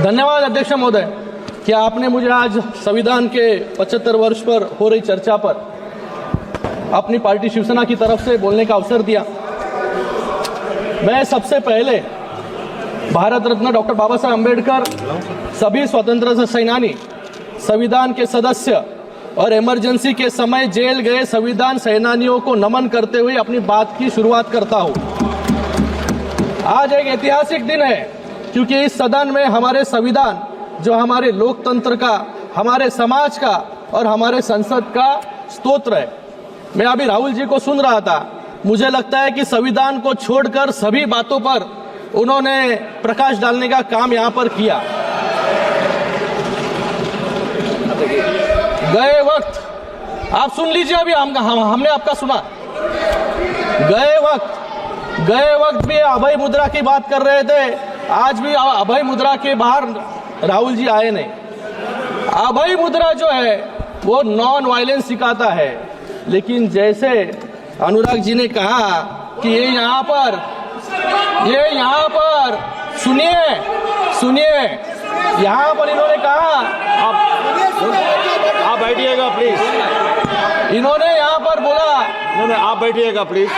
धन्यवाद अध्यक्ष महोदय कि आपने मुझे आज संविधान के 75 वर्ष पर हो रही चर्चा पर अपनी पार्टी शिवसेना की तरफ से बोलने का अवसर दिया। मैं सबसे पहले भारत रत्न डॉक्टर बाबा साहब अम्बेडकर, सभी स्वतंत्रता सेनानी, संविधान के सदस्य और इमरजेंसी के समय जेल गए संविधान सेनानियों को नमन करते हुए अपनी बात की शुरुआत करता हूं। आज एक ऐतिहासिक दिन है क्योंकि इस सदन में हमारे संविधान, जो हमारे लोकतंत्र का, हमारे समाज का और हमारे संसद का स्तोत्र है। मैं अभी राहुल जी को सुन रहा था, मुझे लगता है कि संविधान को छोड़कर सभी बातों पर उन्होंने प्रकाश डालने का काम यहाँ पर किया। गए वक्त आप सुन लीजिए, अभी हमने आपका सुना। गए वक्त भी अभय मुद्रा की बात कर रहे थे, आज भी अभय मुद्रा के बाहर राहुल जी आए नहीं। अभय मुद्रा जो है वो नॉन वायलेंस सिखाता है, लेकिन जैसे अनुराग जी ने कहा कि ये यहाँ पर सुनिए यहाँ पर इन्होंने कहा, आप बैठिएगा प्लीज। इन्होंने यहाँ पर बोला, नहीं आप बैठिएगा प्लीज।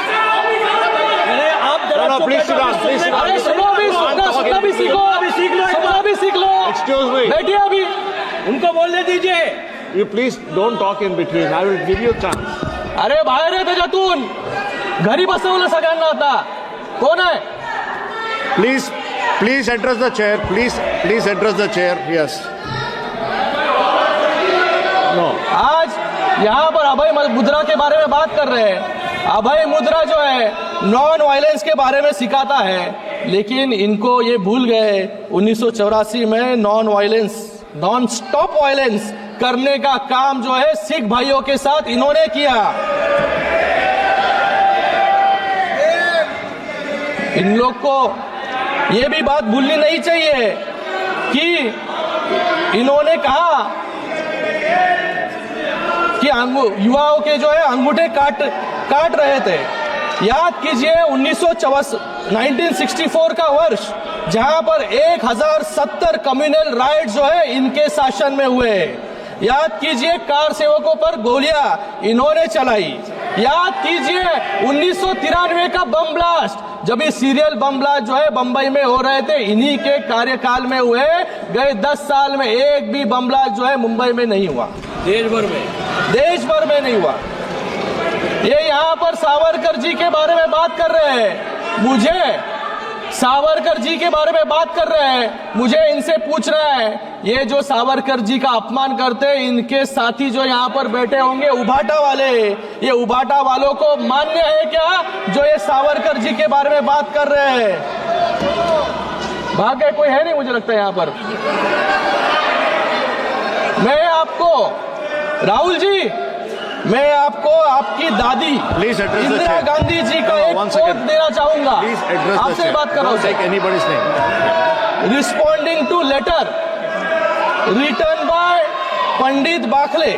अरे आप जरा प्लीज सुनो भी सीख लो। एक्सक्यूज मी, बैठिए, अभी उनको बोलने दीजिए। You please don't talk in between, I will give you chance. अरे बाहेर आहे त्याच्यातून, घरी बसवलं सगळ्यांना आता। कोण आहे? Please address the chair, please address the chair. Yes, no. आज यहाँ पर अभय मुद्रा के बारे में बात कर रहे हैं। अभय मुद्रा जो है नॉन वायलेंस के बारे में सिखाता है, लेकिन इनको ये भूल गए 1984 में नॉन स्टॉप वायलेंस करने का काम जो है सिख भाइयों के साथ इन्होंने किया। इन लोग को ये भी बात भूलनी नहीं चाहिए कि इन्होंने कहा कि युवाओं के जो है अंगूठे काट रहे थे। याद कीजिए 1964 का वर्ष, जहां पर 1070 कम्युनल राइट जो है इनके शासन में हुए। याद कीजिए कार सेवकों पर गोलियां इन्होंने चलाई। याद कीजिए 1993 का बम ब्लास्ट, जब ये सीरियल बम ब्लास्ट जो है बंबई में हो रहे थे, इन्हीं के कार्यकाल में हुए। गए 10 साल में एक भी बम ब्लास्ट जो है मुंबई में नहीं हुआ, देश भर में नहीं हुआ। ये यहाँ पर सावरकर जी के बारे में बात कर रहे हैं, मुझे इनसे पूछना है, ये जो सावरकर जी का अपमान करते हैं, इनके साथी जो यहाँ पर बैठे होंगे उभाटा वाले, ये उभाटा वालों को मान्य है क्या जो ये सावरकर जी के बारे में बात कर रहे हैं? भाग्य कोई है नहीं, मुझे लगता है यहाँ पर। मैं आपको आपकी दादी इंदिरा गांधी जी का एक कोट देना चाहूंगा। आपसे बात कर रहा हूं। Responding to letter written by Pandit Bakhle,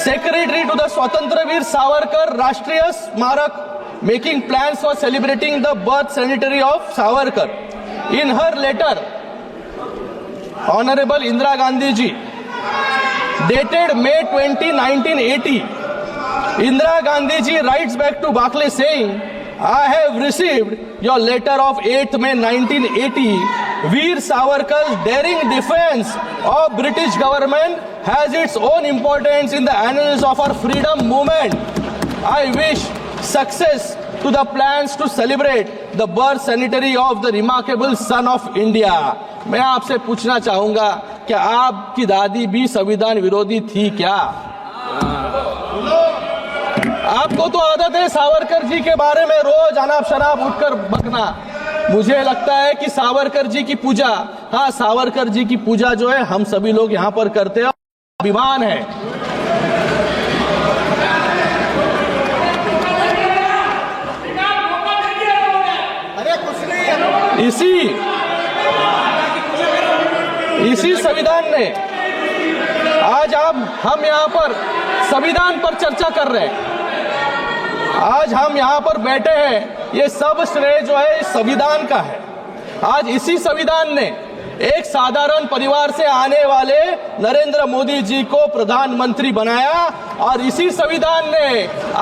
secretary to the Swatantraveer Savarkar Rashtriya Smarak, making plans for celebrating the birth centenary of Savarkar. In her letter, honourable Indira Gandhi ji, dated May 20, 1980, Indira Gandhi ji writes back to Bakle saying, I have received your letter of 8th May 1980. Veer Savarkar's daring defense of British government has its own importance in the annals of our freedom movement. I wish success to the plans to celebrate the birth centenary of the remarkable son of India. मैं आपसे पूछना चाहूंगा, क्या आपकी दादी भी संविधान विरोधी थी क्या? आपको तो आदत है सावरकर जी के बारे में रोज अनाप शनाप उठकर बकना। मुझे लगता है कि सावरकर जी की पूजा, हाँ सावरकर जी की पूजा जो है हम सभी लोग यहाँ पर करते हैं, अभिमान है। इसी संविधान ने आज हम यहाँ पर संविधान पर चर्चा कर रहे हैं। आज हम यहाँ पर बैठे हैं, ये सब श्रेय जो है इस संविधान का है। आज इसी संविधान ने एक साधारण परिवार से आने वाले नरेंद्र मोदी जी को प्रधानमंत्री बनाया और इसी संविधान ने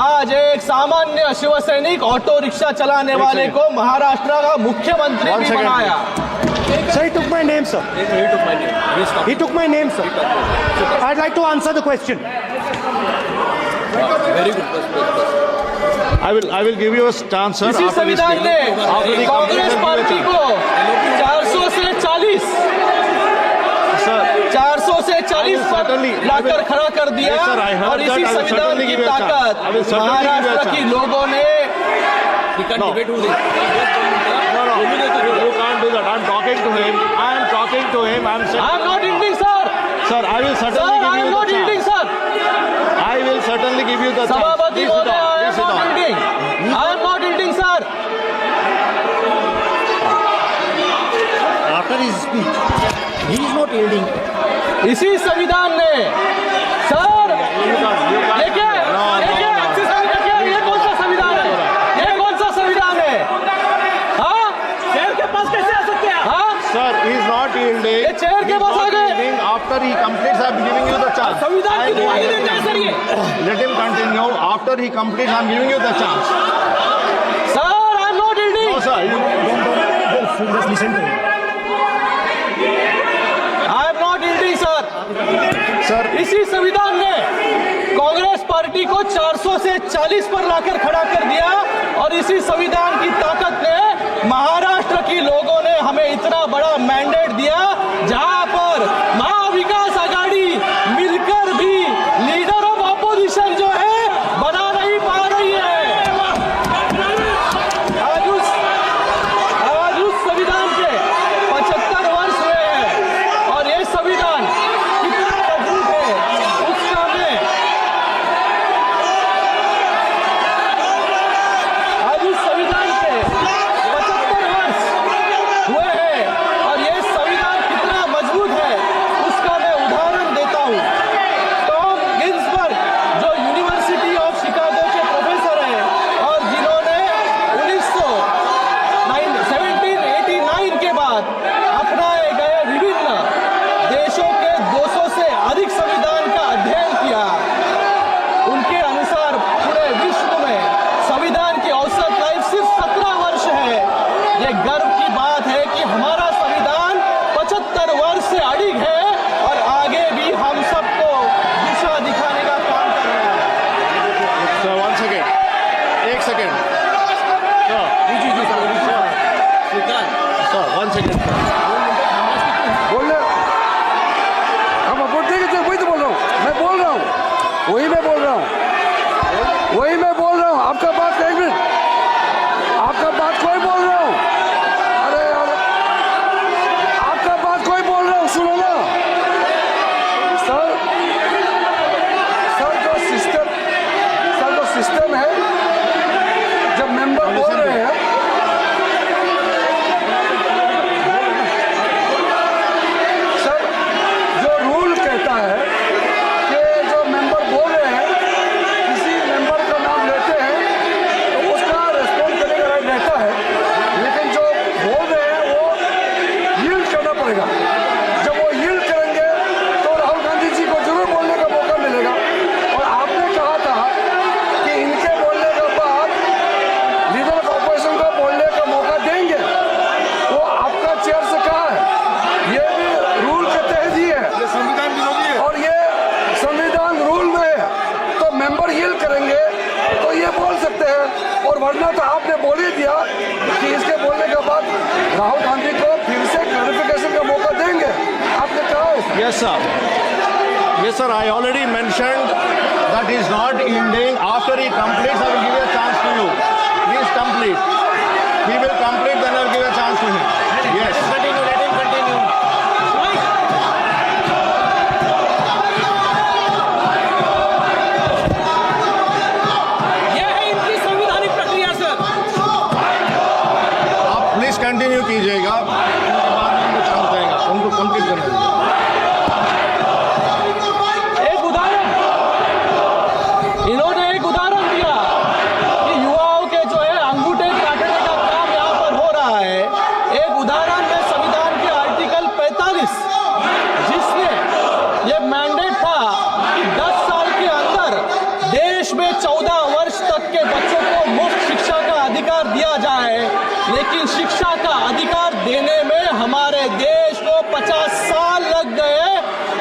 आज एक सामान्य शिवसैनिक ऑटो रिक्शा चलाने वाले को महाराष्ट्र का मुख्यमंत्री भी बनाया। Sir, he took my name, sir. He took my name. He took my name, sir. I'd like to answer the question. Very good. I will give you a chance, sir. इसी after this संविधान ने speaking. After the Congress completion, party को 400 से 40 sir. 400 से 40 पर certainly- लाकर खड़ा कर दिया Yes, sir, I heard और that. इसी I will संविधान certainly की give you a chance. ताकत I will certainly give you a Maharashtra chance. की लोगों ने No. No, you can't do that. I'm talking to him. I'm saying, I am not ending sir sir, I will certainly sir give I you am the not ending chance. Sir I will certainly give you the chance. सभापति Please sit महोदय down. I Please am sit not down. Ending I am not ending sir After his speech, he is not yielding. इसी संविधान ने sir देखिए अच्छी संविधान देखिए ये कौन सा संविधान है ये कौन सा संविधान है हाँ शेर के पास कैसे आ सकते हैं हाँ Sir, he is not yielding. ये chair के He is pass uh not गए। yielding. After he completes, I'm giving you the chance. संविधान की दुहाई देते हैं सर ये Let him continue. After he completes, I'm giving you the chance. Sir I am not No, ending sir. Just listen to him. I am not ending sir Sir, इसी संविधान ने Congress party को 400 से 40 पर लाकर खड़ा कर दिया और इसी संविधान की ताकत ने महाराष्ट्र की लोगों ने हमें इतना बड़ा मैंडेट दिया जहां पर महाविकास आघाड़ी मिलकर भी लीडर ऑफ ऑपोजिशन जो है बना नहीं पा रही है। आज उस संविधान के 75 वर्ष हुए हैं और ये संविधान कितना मजबूत है उसका मैं आज उस संविधान के 75 वर्ष हुए हैं और ये संविधान कितना मजबूत है उसका मैं उदाहरण देता हूँ। टॉम गिन्सबर्ग जो यूनिवर्सिटी ऑफ शिकागो के प्रोफेसर हैं और जिन्होंने 1789 के बाद अपनाए गए विभिन्न देशों के 200 से अधिक संविधान का अध्ययन किया, उनके अनुसार पूरे विश्व में संविधान की औसत लाइफ सिर्फ 17 वर्ष है। ये गर्व की बात है कि हमारा संविधान 75 वर्ष से अडिग है और आगे भी हम सबको दिशा दिखाने का काम कर रहा है। sir, one second. एक second. Sir, sir, one second. बोल रहे हम वोट देंगे तो वही तो बोल रहा हूँ मैं बोल रहा हूँ वही मैं बोल रहा हूँ आपका बात एक मिनट आपका बात कोई बोल रहा हूँ अरे यार आपका बात कोई बोल रहा हूँ सुनो ना सर जो सिस्टम है जब मेंबर बोल रहे हैं सर जो रूल कहता है कि जो मेंबर बोल रहे हैं किसी मेंबर का नाम लेते हैं तो उसका रेस्पॉन्ड करने का राइट रहता है लेकिन जो बोल रहे हैं वो यील्ड करना पड़ेगा जब वो यील्ड करेंगे तो राहुल गांधी जी को जरूर बोलने का मौका मिलेगा और आपने कहा था कि इनके बोलने के बाद लीडर ऑफ ऑपोजिशन को बोलने का मौका देंगे वो आपका चेयर से कहा है ये भी रूल के तहत ही है संविधान विरोधी है. और ये संविधान रूल में है तो मेंबर यील्ड करेंगे तो ये बोल सकते हैं और वरना तो आपने बोल ही दिया कि इसके बोलने के बाद राहुल गांधी को फिर से क्लैरिफिकेशन का मौका देंगे आपने कहा है Yes, sir. Yes, sir. I already mentioned that he is not yielding. After he completes, I will give a chance to you. Please complete. He will complete, then I will give a chance to him. Yes. Continue. Let him continue. यह है इनकी संवैधानिक प्रक्रिया sir. आप please continue कीजिएगा. उनके बाद में उनको चांस देगा. उनको कंप्लीट करने दीजिए. एक उदाहरण इन्होंने एक उदाहरण दिया कि युवाओं के जो है अंगूठे काटने का काम यहाँ पर हो रहा है। एक उदाहरण मैं संविधान के आर्टिकल देने में हमारे देश को 50 साल लग गए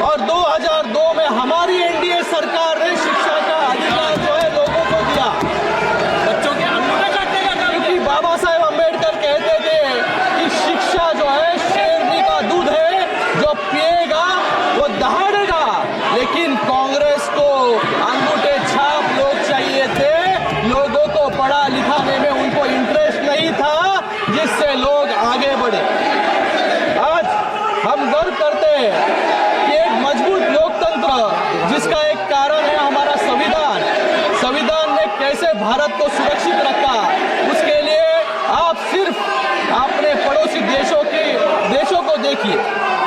और 2002 में हमारी एनडीए सरकार ने शिक्षा का अधिकार जो है लोगों को दिया। बच्चों के अंगूठे काटने का काम, क्योंकि बाबा साहेब अम्बेडकर कहते थे कि शिक्षा जो है शेरनी का दूध है, जो पिएगा वो दहाड़ेगा। लेकिन कांग्रेस को अंगूठे छाप लोग चाहिए थे, लोगों को पढ़ा लिखाने में उनको इंटरेस्ट नहीं था, जिससे लोग आगे बढ़े। आज हम गर्व करते हैं कि एक मजबूत लोकतंत्र, जिसका एक कारण है हमारा संविधान। संविधान ने कैसे भारत को सुरक्षित रखा, उसके लिए आप सिर्फ अपने पड़ोसी देशों को देखिए।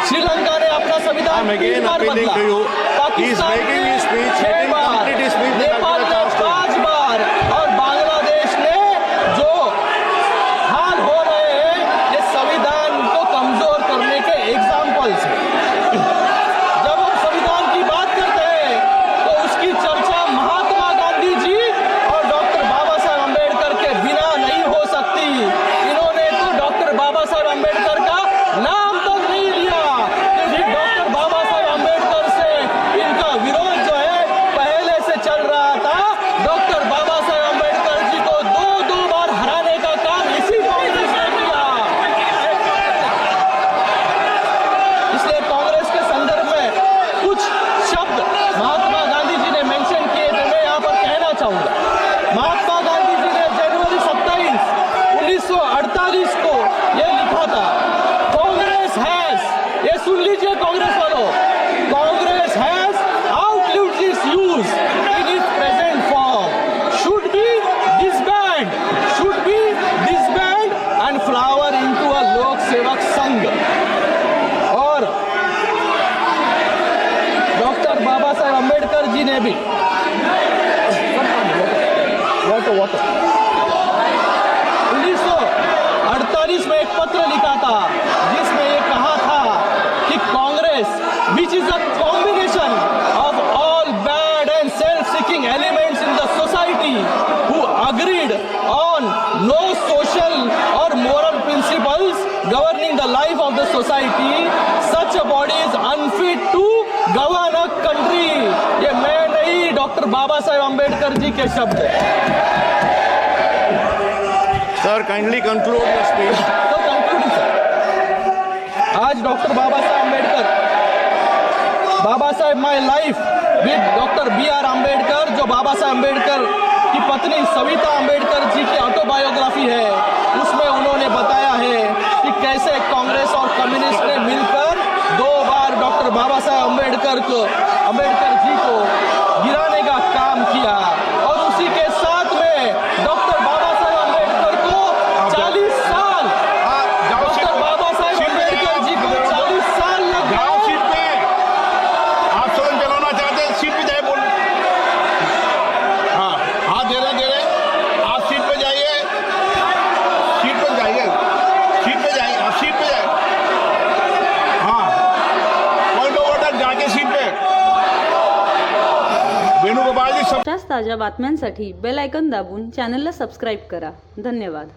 श्रीलंका ने अपना संविधान I'm again 3 बार appealing बदला, to you. Pakistan He is making his speech, ने 6 let him बार, complete his speech, then Nepal I'll give ने a chance to 5 बार और बांग्लादेश ने जो हाल हो रहे हैं, ये संविधान को कमजोर करने के एग्जाम्पल्स हैं। जब हम संविधान की बात करते हैं तो उसकी चर्चा महात्मा गांधी जी और डॉक्टर बाबा साहेब अम्बेडकर के बिना नहीं हो सकती। इन्होंने तो डॉक्टर बाबा साहेब अम्बेडकर का नाम तक नहीं लिया, क्योंकि डॉक्टर बाबा साहेब अम्बेडकर से इनका विरोध जो है पहले से चल रहा था। डॉक्टर बाबा साहेब अम्बेडकर जी को दो बार हराने का काम इसी कांग्रेस ने किया। इसलिए कांग्रेस के संदर्भ में कुछ शब्द महात्मा गांधी जी ने मेंशन किए थे, मैं यहाँ पर कहना चाहूंगा। महात्मा गांधी जी ने जनवरी 27, 1948 को यह लिखा था, कांग्रेस हैज, ये सुन लीजिए कांग्रेस वालों, Congress has outlived its use in its present form, should be disbanded and flower into a लोक सेवक संघ। और डॉक्टर बाबा साहेब अम्बेडकर जी ने भी वाटर 1948 में एक पत्र लिखा था, जिसमें ये कहा था कि Congress which is a combination of all bad and self-seeking elements in the society who agreed on no social or moral principles governing the life of the society, such a body is unfit to govern a country। ये मैं नहीं, doctor Baba Saheb Ambedkar ji के शब्द हैं। Sir, kindly conclude your speech. तो concluding sir, आज doctor Baba Saheb Ambedkar, Baba Saheb my life with doctor BR Ambedkar, जो बाबा साहेब अम्बेडकर की पत्नी सविता अम्बेडकर जी की ऑटोबायोग्राफी है, उसमें उन्होंने बताया है कि कैसे कांग्रेस और कम्युनिस्ट ने मिलकर 2 बार डॉक्टर बाबा साहेब अम्बेडकर जी को गिराने का काम किया। और उसी के साथ में डॉक्टर बाबा साहेब अम्बेडकर को 40 साल, डॉक्टर बाबा साहेब अम्बेडकर जी को 40 साल लग जाओ गए। सीट पे। आप सदन चलाना चाहते हैं, सीट पे जाए बोल। हाँ, हाथ दे रहे आप सीट पे जाइए, सीट पे जाइए, सीट पे जाइए, आप सीट पे जाइए। हाँ, पॉइंट ऑफ ऑर्डर, जाके सीट पे। वेणुगोपाल जी सब अशाच ताज्या बातम्यांसाठी बेल आयकॉन दाबून चॅनलला सबस्क्राईब करा. धन्यवाद.